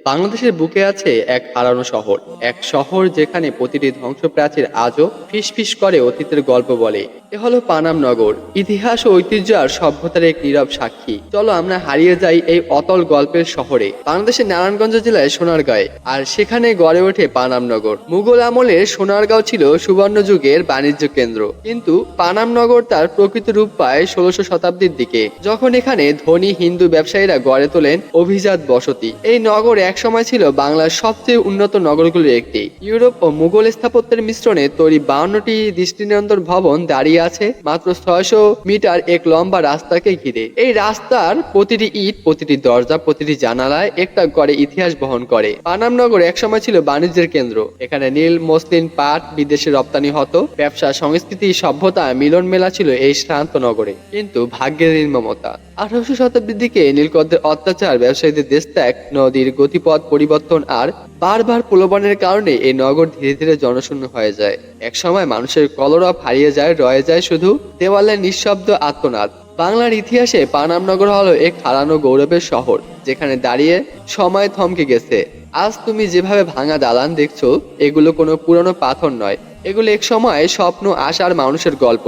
বাংলাদেশের বুকে আছে এক হারানো শহর, এক শহর যেখানে প্রতিটি ধ্বংসপ্রাচীর আজও ফিসফিস করে অতীতের গল্প বলে। এ হলো পানাম নগর, ইতিহাস ও ঐতিহ্য আর সভ্যতার এক নীরব সাক্ষী। চলো আমরা হারিয়ে যাই এই অতল গল্পের শহরে। বাংলাদেশের নারায়ণগঞ্জ জেলায় সোনারগাঁয়ে, আর সেখানে গড়ে ওঠে পানাম নগর। মুঘল আমলের সোনারগাঁও ছিল সুবর্ণ যুগের বাণিজ্য কেন্দ্র, কিন্তু পানাম নগর তার প্রকৃত রূপ পায় ১৬শ শতাব্দীর দিকে, যখন এখানে ধনী হিন্দু ব্যবসায়ীরা গড়ে তোলেন অভিজাত বসতি। এই নগর এক সময় ছিল বাংলার সবচেয়ে উন্নত নগরগুলির একটি। ইউরোপ ও মুঘল স্থাপত্যের মিশ্রণে তৈরি ৫২টি দৃষ্টিনন্দন ভবন দাঁড়িয়ে আছে মাত্র ৬০০ মিটার এক লম্বা রাস্তাকে ঘিরে। এই রাস্তার প্রতিটি ইট, প্রতিটি দরজা, প্রতিটি জানালায় একটা করে ইতিহাস বহন করে। পানাম নগর একসময় ছিল বাণিজ্যের কেন্দ্র। এখানে নীল, মসলিন, পাট বিদেশে রপ্তানি হতো। ব্যবসা, সংস্কৃতি, সভ্যতা মিলন মেলা ছিল এই শান্ত নগরে। কিন্তু ভাগ্যের নির্মমতা, ১৮শ শতাব্দীর দিকে নীলকরদের অত্যাচার, ব্যবসায়ীদের দেশত্যাগ, নদীর গতিপথ পরিবর্তন আর বারবার প্রলোভনের কারণে এই নগর ধীরে ধীরে জনশূন্য হয়ে যায়। একসময় মানুষের কলরব হারিয়ে যায়, রয়ে যায় শুধু দেওয়ালের নিঃশব্দ আর্তনাদ। বাংলার ইতিহাসে পানাম নগর হলো এক হারানো গৌরবের শহর, যেখানে দাঁড়িয়ে সময় থমকে গেছে। আজ তুমি যেভাবে ভাঙা দালান দেখছো, এগুলো কোনো পুরনো পাথর নয়, এগুলো এক সময় স্বপ্ন, আশার মানুষের গল্প।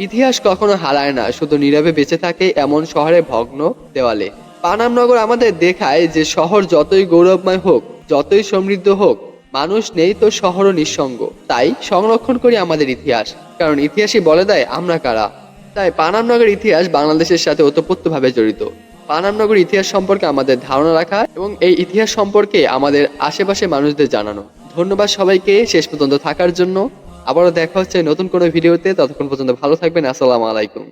ইতিহাস কখনো হারায় না, শুধু নীরবে বেঁচে থাকে এমন শহরে ভগ্ন দেওয়ালে। পানাম নগর আমাদের দেখায় যে শহর যতই গৌরবময় হোক, যতই সমৃদ্ধ হোক, মানুষ নেই তো শহরও নিঃসঙ্গ। তাই সংরক্ষণ করি আমাদের ইতিহাস, কারণ ইতিহাসই বলে দেয় আমরা কারা। তাই পানাম নগর ইতিহাস বাংলাদেশের সাথে ওতপ্রোতভাবে জড়িত। পানাম নগর ইতিহাস সম্পর্কে আমাদের ধারণা রাখা এবং এই ইতিহাস সম্পর্কে আমাদের আশেপাশে মানুষদের জানানো। ধন্যবাদ সবাইকে শেষ পর্যন্ত থাকার জন্য। আবারও দেখা হচ্ছে নতুন কোনো ভিডিওতে। ততক্ষণ পর্যন্ত ভালো থাকবেন। আসসালামু আলাইকুম।